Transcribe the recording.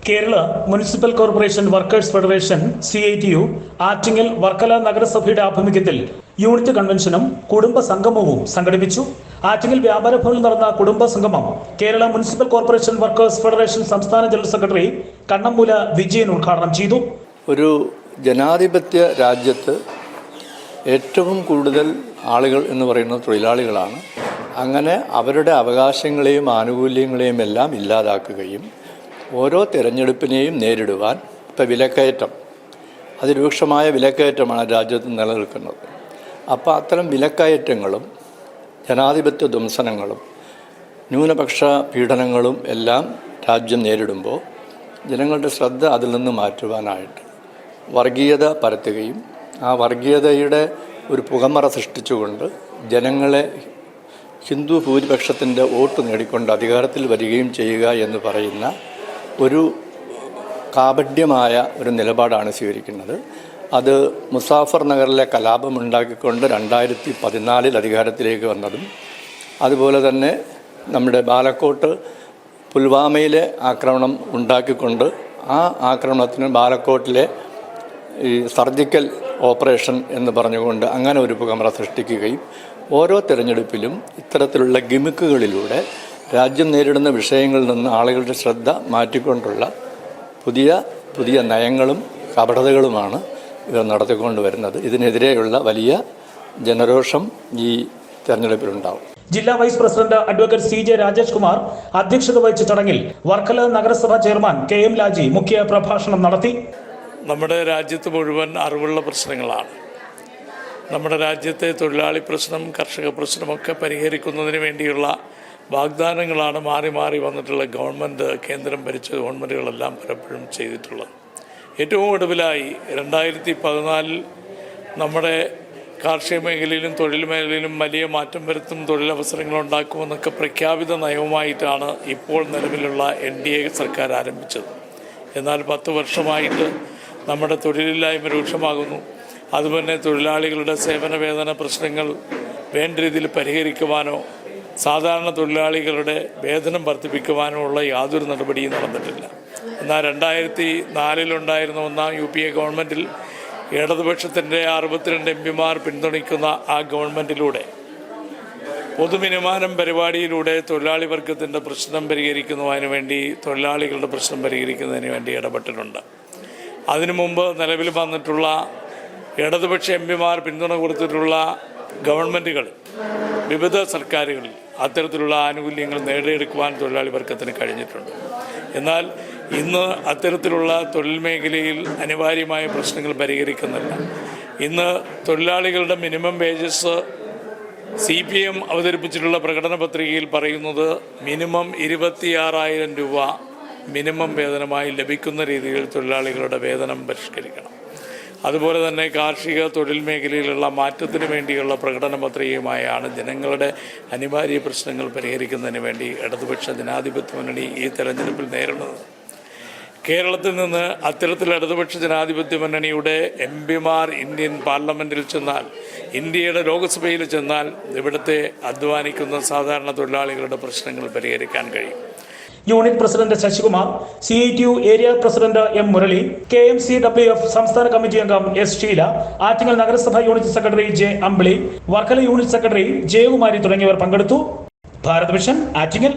Kerala municipal corporation workers federation CITU Attingal Varkala നഗരസഭയുടെ ആഭിമുഖ്യത്തിൽ unit കൺവെൻഷനും കുടുംബ സംഗമവും സംഘടിപ്പിച്ചു. ആറ്റിങ്ങൽ വ്യാപാര ഭവനിൽ നടന്ന കുടുംബ സംഗമം Kerala municipal corporation workers federation സംസ്ഥാന ജനറൽ സെക്രട്ടറി കണ്ണമ്മൂല വിജയൻ ഉദ്ഘാടനം ചെയ്തു. ഒരു ജനാധിപത്യ രാജ്യത്ത് ഏറ്റവും കൂടുതൽ ആളുകൾ എന്ന് പറയുന്നത് തൊഴിലാളികളാണ്. അങ്ങനെ അവരുടെ അവകാശങ്ങളെയും ആനുകൂല്യങ്ങളെയും എല്ലാം ഇല്ലാതാക്കുകയും ഓരോ തിരഞ്ഞെടുപ്പിനെയും നേരിടുവാൻ ഇപ്പോൾ വിലക്കയറ്റം, അതിരൂക്ഷമായ വിലക്കയറ്റമാണ് രാജ്യത്ത് നിലനിൽക്കുന്നത്. അപ്പോൾ അത്തരം വിലക്കയറ്റങ്ങളും ജനാധിപത്യ ധ്വംസനങ്ങളും ന്യൂനപക്ഷ പീഡനങ്ങളും എല്ലാം രാജ്യം നേരിടുമ്പോൾ ജനങ്ങളുടെ ശ്രദ്ധ അതിൽ നിന്ന് മാറ്റുവാനായിട്ട് വർഗീയത പരത്തുകയും ആ വർഗീയതയുടെ ഒരു പുകമറ സൃഷ്ടിച്ചുകൊണ്ട് ജനങ്ങളെ ഹിന്ദു ഭൂരിപക്ഷത്തിൻ്റെ വോട്ട് നേടിക്കൊണ്ട് അധികാരത്തിൽ വരികയും ചെയ്യുക എന്ന് പറയുന്ന ഒരു കാപഢ്യമായ ഒരു നിലപാടാണ് സ്വീകരിക്കുന്നത്. അത് മുസാഫർ നഗറിലെ കലാപമുണ്ടാക്കിക്കൊണ്ട് 2014 അധികാരത്തിലേക്ക് വന്നതും, അതുപോലെ തന്നെ നമ്മുടെ ബാലക്കോട്ട് പുൽവാമയിലെ ആക്രമണം ഉണ്ടാക്കിക്കൊണ്ട് ആ ആക്രമണത്തിന് ബാലക്കോട്ടിലെ ഈ സർജിക്കൽ ഓപ്പറേഷൻ എന്ന് പറഞ്ഞുകൊണ്ട് അങ്ങനെ ഒരു പുകമറ സൃഷ്ടിക്കുകയും ഓരോ തിരഞ്ഞെടുപ്പിലും ഇത്തരത്തിലുള്ള ഗിമിക്കുകളിലൂടെ രാജ്യം നേരിടുന്ന വിഷയങ്ങളിൽ നിന്ന് ആളുകളുടെ ശ്രദ്ധ മാറ്റിക്കൊണ്ടുള്ള പുതിയ പുതിയ നയങ്ങളും കപടതകളുമാണ് ഇവർ നടത്തിക്കൊണ്ട് വരുന്നത്. ഇതിനെതിരെയുള്ള വലിയ ജനരോഷം ഈ തെരഞ്ഞെടുപ്പിലുണ്ടാവും. ജില്ലാ vice president advocate CJ Rajesh Kumar അധ്യക്ഷത വഹിച്ച ചടങ്ങിൽ വർക്കല നഗരസഭാ ചെയർമാൻ KM ലാജി മുഖ്യ പ്രഭാഷണം നടത്തി. നമ്മുടെ രാജ്യത്ത് മുഴുവൻ അറിവുള്ള പ്രശ്നങ്ങളാണ്. നമ്മുടെ രാജ്യത്തെ തൊഴിലാളി പ്രശ്നം, കർഷക പ്രശ്നമൊക്കെ പരിഹരിക്കുന്നതിന് വേണ്ടിയുള്ള വാഗ്ദാനങ്ങളാണ് മാറി മാറി വന്നിട്ടുള്ള ഗവൺമെൻറ്, കേന്ദ്രം ഭരിച്ച ഗവൺമെൻറ്റുകളെല്ലാം പലപ്പോഴും ചെയ്തിട്ടുള്ളത്. ഏറ്റവും ഒടുവിലായി 2014 നമ്മുടെ കാർഷിക മേഖലയിലും തൊഴിൽ മേഖലയിലും വലിയ മാറ്റം വരുത്തും, തൊഴിലവസരങ്ങൾ ഉണ്ടാക്കുമെന്നൊക്കെ പ്രഖ്യാപിത നയവുമായിട്ടാണ് ഇപ്പോൾ നിലവിലുള്ള NDA സർക്കാർ ആരംഭിച്ചത്. എന്നാൽ 10 വർഷമായിട്ട് നമ്മുടെ തൊഴിലില്ലായ്മ രൂക്ഷമാകുന്നു. അതുപോലെ തൊഴിലാളികളുടെ സേവന വേതന പ്രശ്നങ്ങൾ വേണ്ട രീതിയിൽ പരിഹരിക്കുവാനോ സാധാരണ തൊഴിലാളികളുടെ വേതനം വർദ്ധിപ്പിക്കുവാനോ ഉള്ള യാതൊരു നടപടിയും നടന്നിട്ടില്ല. എന്നാൽ 2004 ഒന്നാം UPA ഗവൺമെൻറ്റിൽ ഇടതുപക്ഷത്തിൻ്റെ 62 MPമാർ പിന്തുണയ്ക്കുന്ന ആ ഗവൺമെൻറ്റിലൂടെ പൊതുമിനിമാനം പരിപാടിയിലൂടെ തൊഴിലാളി വർഗത്തിൻ്റെ പ്രശ്നം പരിഹരിക്കുന്നതിന് വേണ്ടി, തൊഴിലാളികളുടെ പ്രശ്നം പരിഹരിക്കുന്നതിന് വേണ്ടി ഇടപെട്ടിട്ടുണ്ട്. അതിനു മുമ്പ് നിലവിൽ വന്നിട്ടുള്ള ഇടതുപക്ഷ MPമാർ പിന്തുണ കൊടുത്തിട്ടുള്ള ഗവൺമെൻറ്റുകൾ, വിവിധ സർക്കാരുകളിൽ അത്തരത്തിലുള്ള ആനുകൂല്യങ്ങൾ നേടിയെടുക്കുവാൻ തൊഴിലാളി വർഗത്തിന് കഴിഞ്ഞിട്ടുണ്ട്. എന്നാൽ ഇന്ന് അത്തരത്തിലുള്ള തൊഴിൽ മേഖലയിൽ അനിവാര്യമായ പ്രശ്നങ്ങൾ പരിഹരിക്കുന്നില്ല. ഇന്ന് തൊഴിലാളികളുടെ മിനിമം വേജസ് CPM അവതരിപ്പിച്ചിട്ടുള്ള പ്രകടന പത്രികയിൽ പറയുന്നത് മിനിമം 26,000 രൂപ മിനിമം വേതനമായി ലഭിക്കുന്ന രീതിയിൽ തൊഴിലാളികളുടെ വേതനം പരിഷ്കരിക്കണം. അതുപോലെ തന്നെ കാർഷിക തൊഴിൽ മേഖലയിലുള്ള മാറ്റത്തിന് വേണ്ടിയുള്ള പ്രകടന പത്രികയുമായാണ് ജനങ്ങളുടെ അനിവാര്യ പ്രശ്നങ്ങൾ പരിഹരിക്കുന്നതിന് വേണ്ടി ഇടതുപക്ഷ ജനാധിപത്യ മുന്നണി ഈ തെരഞ്ഞെടുപ്പിൽ നേരിടുന്നത്. കേരളത്തിൽ നിന്ന് അത്തരത്തിൽ ഇടതുപക്ഷ ജനാധിപത്യ മുന്നണിയുടെ MPമാർ ഇന്ത്യൻ പാർലമെൻറ്റിൽ ചെന്നാൽ, ഇന്ത്യയുടെ ലോക്സഭയിൽ ചെന്നാൽ ഇവിടുത്തെ അധ്വാനിക്കുന്ന സാധാരണ തൊഴിലാളികളുടെ പ്രശ്നങ്ങൾ പരിഹരിക്കാൻ കഴിയും. Unit president Sasikumar, CITU area president M Murali, KMCWF സംസ്ഥാന കമ്മിറ്റി അംഗം S ഷീല, ആറ്റിങ്ങൽ നഗരസഭ യൂണിറ്റ് സെക്രട്ടറി J അമ്പിളി, വർക്കല യൂണിറ്റ് സെക്രട്ടറി ജയകുമാരി തുടങ്ങിയവർ പങ്കെടുത്തു. ഭാരത് വിഷൻ, ആറ്റിങ്ങൽ.